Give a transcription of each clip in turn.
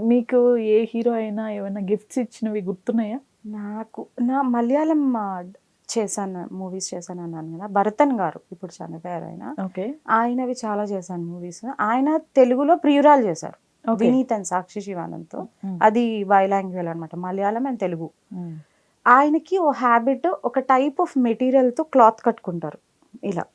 మీకు ఏ హీరో అయినా ఏమైనా గిఫ్ట్స్ ఇచ్చినవి గుర్తున్నాయా? నాకు నా మలయాళం మూవీస్ చేశాను అన్నాను కదా, భరతన్ గారు ఇప్పుడు చనిపోయారు ఆయన. ఓకే. ఆయనవి చాలా చేశాను మూవీస్. ఆయన తెలుగులో ప్రియురాలు చేశారు, వినీత్ అండ్ సాక్షి శివానంద్తో. అది బైలాంగ్వేజ్ అనమాట, మలయాళం అండ్ తెలుగు. ఆయనకి ఓ హ్యాబిట్, ఒక టైప్ ఆఫ్ మెటీరియల్తో క్లాత్ కట్టుకుంటారు ఇలా,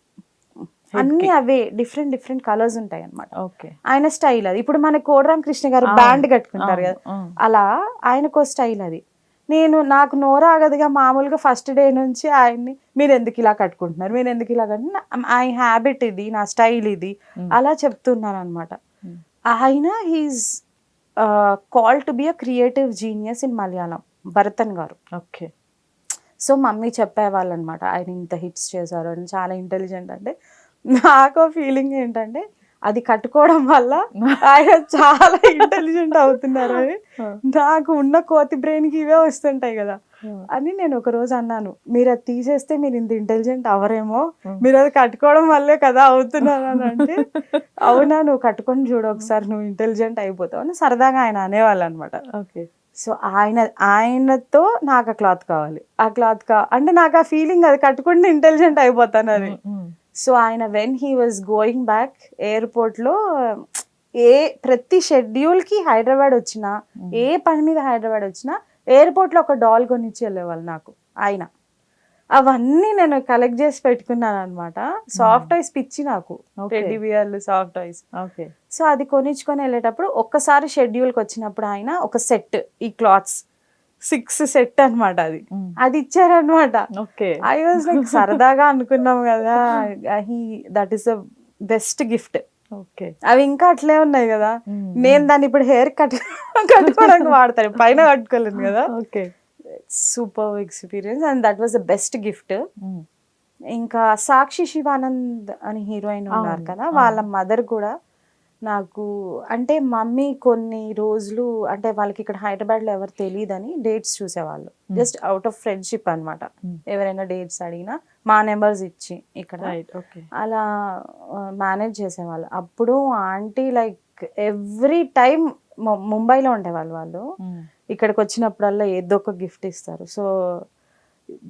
అన్ని అవే డిఫరెంట్ డిఫరెంట్ కలర్స్ ఉంటాయి అనమాట. ఓకే. ఆయన స్టైల్ అది. ఇప్పుడు మన కోడరామ్ కృష్ణ గారు బ్యాండ్ కట్టుకుంటారు కదా, అలా ఆయనకో స్టైల్ అది. నాకు నోరాగదుగా మామూలుగా ఫస్ట్ డే నుంచి ఆయన్ని, మీరు ఎందుకు ఇలా కట్టుకుంటున్నారు, మీరు ఎందుకు ఇలా కట్టుకుంటున్నారు, ఆయన హ్యాబిట్ ఇది, నా స్టైల్ ఇది, అలా చెప్తున్నాను అనమాట. ఆయన he is called to be a creative genius in Malayalam, Bharathan గారు. ఓకే. సో మమ్మీ చెప్పేవాళ్ళు అనమాట, ఆయన ఇంత హిట్స్ చేశారు అని, చాలా ఇంటెలిజెంట్. అంటే నాకు ఫీలింగ్ ఏంటంటే, అది కట్టుకోవడం వల్ల ఆయన చాలా ఇంటెలిజెంట్ అవుతున్నారు అని. నాకు ఉన్న కోతి బ్రెయిన్కి ఇవే వస్తుంటాయి కదా అని నేను ఒక రోజు అన్నాను, మీరు అది తీసేస్తే మీరు ఇంత ఇంటెలిజెంట్ అవరేమో, మీరు అది కట్టుకోవడం వల్లే కదా అవుతున్నారు అని. అంటే అవునా, నువ్వు కట్టుకొని చూడు ఒకసారి, నువ్వు ఇంటెలిజెంట్ అయిపోతావు అని సరదాగా ఆయన అనేవాళ్ళు అనమాట. ఓకే. సో ఆయనతో నాకు ఆ క్లాత్ కావాలి, ఆ క్లాత్ అంటే నాకు ఆ ఫీలింగ్, అది కట్టుకుంటే ఇంటెలిజెంట్ అయిపోతాను అని. సో ఆయన when he was going back ఎయిర్పోర్ట్లో, ప్రతి షెడ్యూల్కి హైదరాబాద్ వచ్చినా, ఏ పని మీద హైదరాబాద్ వచ్చినా ఎయిర్పోర్ట్లో ఒక డాల్ కొనిచ్చి వెళ్ళేవాళ్ళు నాకు ఆయన. అవన్నీ నేను కలెక్ట్ చేసి పెట్టుకున్నాను అనమాట. సాఫ్ట్ టాయ్స్ పిచ్చి నాకు, టెడ్డీ బియర్లు, సాఫ్ట్ టాయ్స్. ఓకే. సో అది కొనిచ్చుకొని వెళ్ళేటప్పుడు ఒక్కసారి షెడ్యూల్కి వచ్చినప్పుడు ఆయన ఒక సెట్, ఈ క్లాత్స్ 6 సెట్ అనమాట, అది ఇచ్చారనమాట. ఐ వాజ్ లైక్, సరదాగా అనుకున్నాం కదా, that is the best gift. అవి ఇంకా అట్లే ఉన్నాయి కదా, నేను దాన్ని ఇప్పుడు హెయిర్ కట్టుకోవడానికి వాడతాను, పైన కట్టుకోలేను కదా. Super experience and that was the best gift. ఇంకా సాక్షి శివానంద్ అని హీరోయిన్ ఉన్నారు కదా, వాళ్ళ మదర్ కూడా నాకు, అంటే మమ్మీ కొన్ని రోజులు, అంటే వాళ్ళకి ఇక్కడ హైదరాబాద్లో ఎవరు తెలియదని డేట్స్ చూసేవాళ్ళు, జస్ట్ అవుట్ ఆఫ్ ఫ్రెండ్షిప్ అనమాట. ఎవరైనా డేట్స్ అడిగినా మా నెంబర్స్ ఇచ్చి ఇక్కడ అలా మేనేజ్ చేసేవాళ్ళు. అప్పుడు ఆంటీ లైక్ ఎవ్రీ టైం ముంబైలో ఉండేవాళ్ళు వాళ్ళు, ఇక్కడికి వచ్చినప్పుడల్లా ఏదో ఒక గిఫ్ట్ ఇస్తారు. సో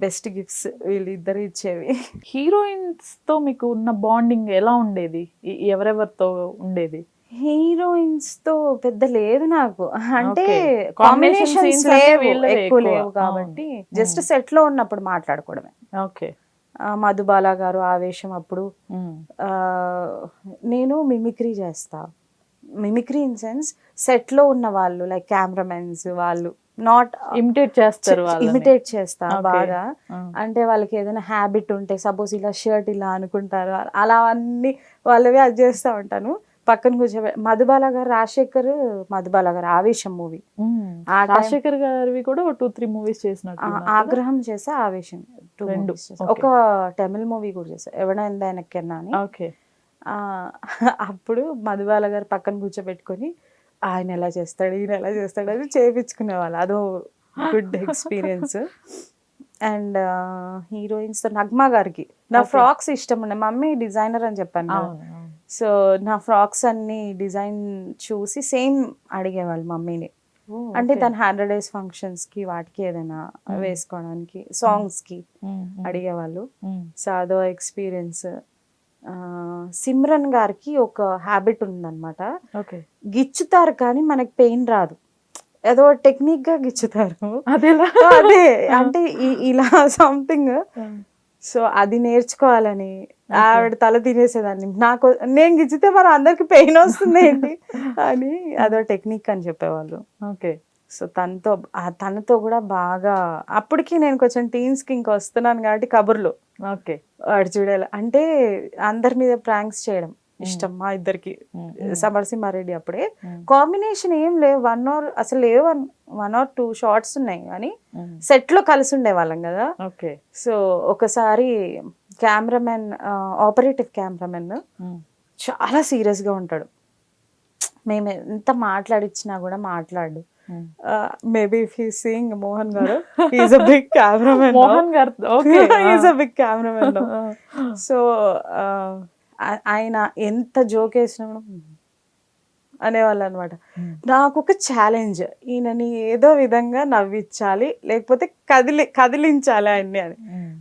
బెస్ట్ గిఫ్ట్స్ వీళ్ళిద్దరు ఇచ్చేవి. హీరోయిన్స్ తో మీకు ఉన్న బాండింగ్ ఎలా ఉండేది? ఎవరెవరితో ఉండేది? హీరోయిన్స్ తో పెద్ద లేదు నాకు, అంటే కాంబినేషన్స్ ఎక్కువ లేవు కాబట్టి జస్ట్ సెట్ లో ఉన్నప్పుడు మాట్లాడుకోవడమే. ఓకే. మధుబాల గారు ఆవేశం అప్పుడు నేను మిమిక్రీ చేస్తా, మిమిక్రీ ఇన్ సెన్స్ సెట్ లో ఉన్న వాళ్ళు లైక్ కెమెరామెన్స్ వాళ్ళు నాట్ ఇమిటేట్ చేస్తారు, ఇమిటేట్ చేస్తా బాగా. అంటే వాళ్ళకి ఏదైనా హ్యాబిట్ ఉంటే, సపోజ్ ఇలా షర్ట్ ఇలా అనుకుంటారు, అలా అన్ని వాళ్ళవి అది చేస్తూ ఉంటాను. పక్కన కూర్చోబె మధుబాల గారు, రాజశేఖర్ మధుబాల గారు ఆవేశం మూవీ, రాజశేఖర్ గారివి కూడా 2-3 మూవీస్ చేసినట్టు. ఆగ్రహం చేసా, ఆవేశం 2 మూవీస్ చేసా. ఒక తమిళ్ మూవీ కూడా చేసా, ఎవడైందా వెనక్కెన్నా అని. ఓకే. అప్పుడు మధుబాల గారు పక్కన కూర్చోబెట్టుకొని ఆయన ఎలా చేస్తాడు, ఈయన ఎలా చేస్తాడు అని చేయించుకునేవాళ్ళు. అదో గుడ్ ఎక్స్పీరియన్స్. అండ్ హీరోయిన్స్తో నగ్మా గారికి నా ఫ్రాక్స్ ఇష్టం ఉండే, మమ్మీ డిజైనర్ అని చెప్పాను. సో నా ఫ్రాక్స్ అన్ని డిజైన్ చూసి సేమ్ అడిగేవాళ్ళు మమ్మీని. అంటే తన 100 days ఫంక్షన్స్కి వాటికి ఏదైనా వేసుకోవడానికి, సాంగ్స్కి అడిగేవాళ్ళు. సో అదో ఎక్స్పీరియన్స్. సిమ్రన్ గారికి ఒక హ్యాబిట్ ఉందన్నమాట, గిచ్చుతారు కానీ మనకి పెయిన్ రాదు, ఏదో టెక్నిక్ గా గిచ్చుతారు. అదే అంటే ఇలా సంథింగ్. సో అది నేర్చుకోవాలని ఆవిడ తల తినేసేదాన్ని. నేను గిచ్చితే మరి అందరికి పెయిన్ వస్తుంది ఏంటి అని, అదో టెక్నిక్ అని చెప్పేవాళ్ళు. ఓకే. సో తనతో కూడా బాగా, అప్పటికి నేను కొంచెం టీన్స్కి ఇంకా వస్తున్నాను కాబట్టి కబుర్లు. ఓకే. వాడు చూడాలి అంటే అందరి మీద ప్రాంక్స్ చేయడం ఇష్టం మా ఇద్దరికి. సమరసింహారెడ్డి అప్పుడే కాంబినేషన్ ఏం లేవు, 1 or అసలు లేవు, 1 or 2 షార్ట్స్ ఉన్నాయి కానీ సెట్ లో కలిసి ఉండేవాళ్ళం కదా. సో ఒకసారి కెమెరామెన్, ఆపరేటివ్ కెమెరామెన్ చాలా సీరియస్ గా ఉంటాడు, మేము ఎంత మాట్లాడిచ్చినా కూడా మాట్లాడు. Maybe if he seeing Mohan గారు, he is a big cameraman. Mohan గారు he is a big cameraman. So ఆయన ఎంత జోక్ వేసినా అనేవాళ్ళు అనమాట. నాకు ఒక ఛాలెంజ్, ఈయనని ఏదో విధంగా నవ్వించాలి, లేకపోతే కదిలించాలి ఆయన్ని అని.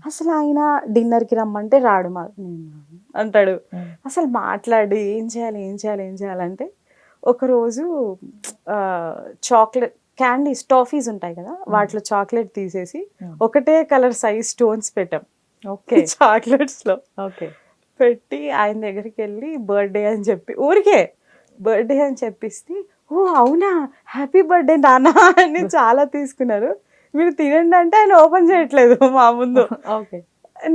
అసలు ఆయన డిన్నర్కి రమ్మంటే రాడు, అంటాడు. అసలు మాట్లాడి ఏం చేయాలంటే ఒకరోజు చాక్లెట్ క్యాండీస్ టాఫీస్ ఉంటాయి కదా, వాటిలో చాక్లెట్ తీసేసి ఒకటే కలర్ సైజ్ స్టోన్స్ పెట్టాం ఓకే చాక్లెట్స్ లో. ఓకే పెట్టి ఆయన దగ్గరికి వెళ్ళి బర్త్డే అని చెప్పి, ఊరికే బర్త్డే అని చెప్పిస్తే, ఓ అవునా హ్యాపీ బర్త్డే నాన్న అని చాలా తీసుకున్నారు. మీరు తినండి అంటే ఆయన ఓపెన్ చేయట్లేదు మా ముందు. ఓకే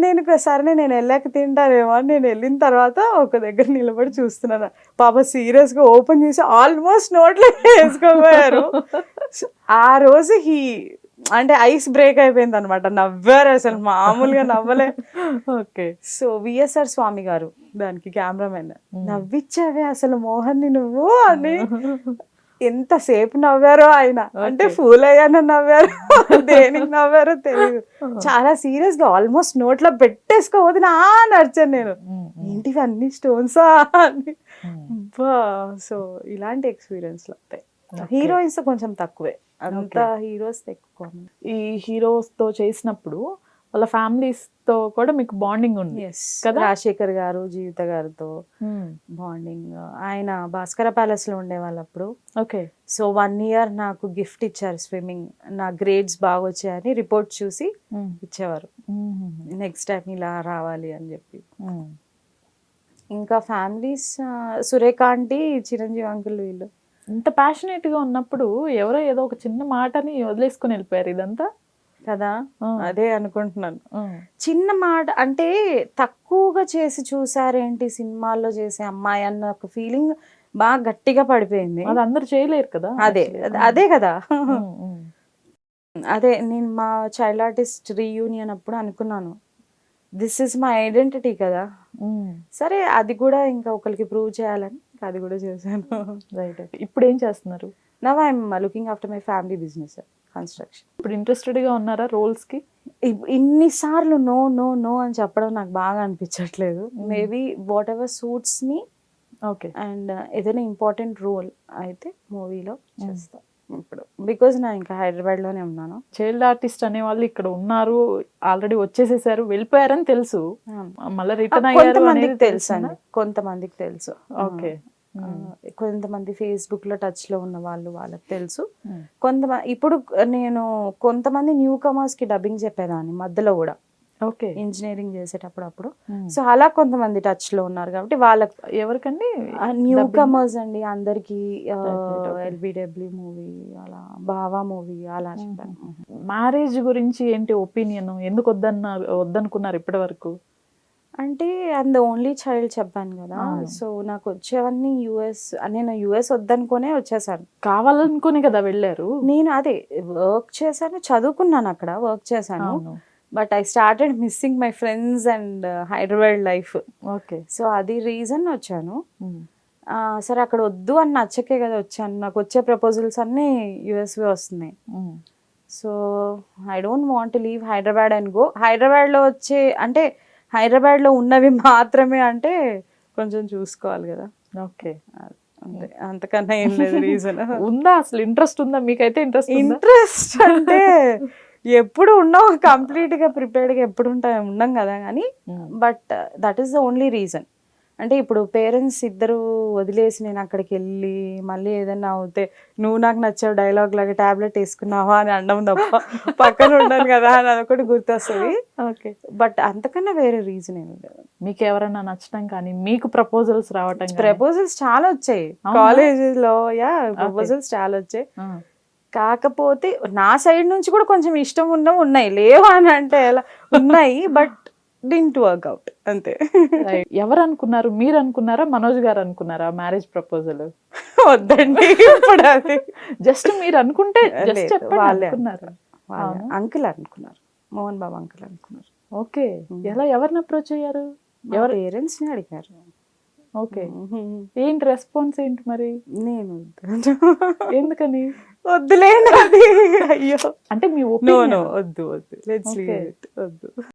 నేను సరే నేను వెళ్ళాక తింటారేమో అని నేను వెళ్ళిన తర్వాత ఒక దగ్గర నిలబడి చూస్తున్నాను. పాప సీరియస్ గా ఓపెన్ చేసి ఆల్మోస్ట్ నోట్లో వేసుకోపోయారు. ఆ రోజు అంటే ఐస్ బ్రేక్ అయిపోయింది అనమాట. నవ్వారు, అసలు మామూలుగా నవ్వలే. ఓకే సో విఎస్ఆర్ స్వామి గారు దానికి కెమెరామెన్, నవ్విచ్చావే అసలు మోహన్ ని నువ్వు అని ఎంతసేపు నవ్వారో ఆయన. అంటే ఫూల్ అయ్యానని నవ్వారు, దేనికి నవ్వారో తెలియదు. చాలా సీరియస్ గా ఆల్మోస్ట్ నోట్లో పెట్టేసుకోవద్దు నా నడిచాను నేను. ఏంటివి అన్ని స్టోన్సా అని. సో ఇలాంటి ఎక్స్పీరియన్స్ వస్తాయి. హీరోయిన్స్ కొంచెం తక్కువే, అంత హీరోస్ ఎక్కువ. ఈ హీరోస్ తో చేసినప్పుడు వాళ్ళ ఫ్యామిలీస్ తో కూడా మీకు బాండింగ్ ఉంది కదా? రాజశేఖర్ గారు, జీవిత గారితో బాండింగ్. ఆయన భాస్కర ప్యాలెస్ లో ఉండేవాళ్ళు అప్పుడు. ఓకే. సో 1 year నాకు గిఫ్ట్ ఇచ్చారు స్విమ్మింగ్. నా గ్రేడ్స్ బాగా వచ్చాయని రిపోర్ట్ చూసి ఇచ్చేవారు, నెక్స్ట్ టైం ఇలా రావాలి అని చెప్పి. ఇంకా families Surekha aunty, Chiranjeevi uncle, వీళ్ళు ఇంత ప్యాషనేట్ గా ఉన్నప్పుడు ఎవరో ఏదో ఒక చిన్న మాటని వదిలేసుకుని వెళ్ళిపోయారు ఇదంతా కదా. అదే అనుకుంటున్నాను. చిన్న మాట అంటే తక్కువగా చేసి చూసారేంటి సినిమాల్లో చేసే అమ్మాయి అన్న ఒక ఫీలింగ్ బాగా గట్టిగా పడిపోయింది. అది అందరు చేయలేరు కదా. అదే కదా. అదే నేను మా చైల్డ్ ఆర్టిస్ట్ రీయూనియన్ అప్పుడు అనుకున్నాను, దిస్ ఇస్ మై ఐడెంటిటీ కదా. సరే అది కూడా ఇంకా ఒకరికి ప్రూవ్ చేయాలని అది కూడా చేశాను. రైట్. ఇప్పుడు ఏం చేస్తున్నారు? Now I'm looking after my family business, construction. ఇప్పుడు ఇంట్రెస్టెడ్ గా ఉన్నారా రోల్స్ కి? ఇన్నిసార్లు నో నో నో అని చెప్పడం నాకు బాగా అనిపించట్లేదు. Maybe what ever suits me. Okay. And ఏదైనా ఇంపార్టెంట్ రోల్ అయితే మూవీలో చేస్తాను ఇప్పుడు, బికాజ్ నేను ఇంకా హైదరాబాద్ లోనే ఉన్నాను. చైల్డ్ ఆర్టిస్ట్ అనే వాళ్ళు ఇక్కడ ఉన్నారు, ఆల్రెడీ వచ్చేసేసారు, వెళ్ళిపోయారని తెలుసు, మళ్ళీ రిటర్న్ అయ్యారు కొంతమందికి తెలుసు అండి, కొంతమందికి తెలుసు. ఓకే. కొంతమంది ఫేస్బుక్ లో టచ్ లో ఉన్న వాళ్ళకి తెలుసు. కొంతమంది ఇప్పుడు నేను కొంతమంది న్యూ కమర్స్ కి డబ్బింగ్ చెప్పేదాన్ని మధ్యలో కూడా, ఓకే, ఇంజనీరింగ్ చేసేటప్పుడు. సో అలా కొంతమంది టచ్ లో ఉన్నారు కాబట్టి వాళ్ళకి. ఎవరికండి? న్యూ కమర్స్ అండి అందరికి. ఎల్బిడబ్ల్యూ మూవీ, అలా బావా మూవీ అలా చెప్పాను. మ్యారేజ్ గురించి ఏంటి ఒపీనియన్? ఎందుకు వద్దనుకున్నారు ఇప్పటి వరకు? అంటే అండ్ ఓన్లీ చైల్డ్ చెప్పాను కదా. సో నాకు వచ్చేవన్నీ నేను యుఎస్ వద్దనుకునే వచ్చేసాను. కావాలనుకునే కదా వెళ్ళారు? నేను అదే వర్క్ చేశాను, చదువుకున్నాను అక్కడ, వర్క్ చేశాను. But I started missing my friends and Hyderabad life. Okay. So అది రీజన్ వచ్చాను. సరే అక్కడ వద్దు అని నచ్చకే కదా వచ్చాను. నాకు వచ్చే ప్రపోజల్స్ అన్నీ యుఎస్వి వస్తున్నాయి. So I don't want to leave Hyderabad and go. హైదరాబాద్లో వచ్చే అంటే హైదరాబాద్లో ఉన్నవి మాత్రమే అంటే కొంచెం చూసుకోవాలి కదా. ఓకే. అంతే, అంతకన్నా ఏం లేదు రీజన్. ఉందా అసలు? ఇంట్రెస్ట్ ఉందా మీకైతే? ఇంట్రెస్ట్ అంటే ఎప్పుడు ఉన్నాం, కంప్లీట్ గా ప్రిపేర్డ్ గా ఎప్పుడు ఉన్నాం కదా. కానీ but that is the only reason. అంటే ఇప్పుడు పేరెంట్స్ ఇద్దరు వదిలేసి నేను అక్కడికి వెళ్ళి మళ్ళీ ఏదైనా అవుతే నువ్వు నాకు నచ్చావు డైలాగ్ లాగా టాబ్లెట్ వేసుకున్నావా అని అనడం తప్ప పక్కన ఉండాలి కదా అని అదొకటి గుర్తొస్తుంది. ఓకే. బట్ అంతకన్నా వేరే రీజన్ ఏమి లేదు. మీకు ఎవరైనా నచ్చడం కానీ, మీకు ప్రపోజల్స్ రావటం? ప్రపోజల్స్ చాలా వచ్చాయి కాలేజెస్ లో. ప్రపోజల్స్ చాలా వచ్చాయి. కాకపోతే నా సైడ్ నుంచి కూడా కొంచెం ఇష్టం ఉన్నాయి, లేవు అని అంటే ఎలా ఉన్నాయి, బట్ డింట్ వర్క్ అవుట్ అంతే. ఎవరు అనుకున్నారు? మీరు అనుకున్నారా, మనోజ్ గారు అనుకున్నారా మ్యారేజ్ ప్రపోజల్? వద్దండి ఇప్పుడు అది జస్ట్ మీరు అనుకుంటే వాళ్ళే అంకుల్ అనుకున్నారు, మోహన్ బాబు అంకుల్ అనుకున్నారు. ఓకే. ఎలా, ఎవరిని అప్రోచ్ అయ్యారు? ఎవరు? పేరెంట్స్ ని అడిగారు. ఓకే. ఏంటి రెస్పాన్స్ ఏంటి మరి? నేను ఎందుకని? వద్దులేండి అది. అయ్యో అంటే మీ వద్దు లెట్స్ లీవ్ ఇట్, వద్దు.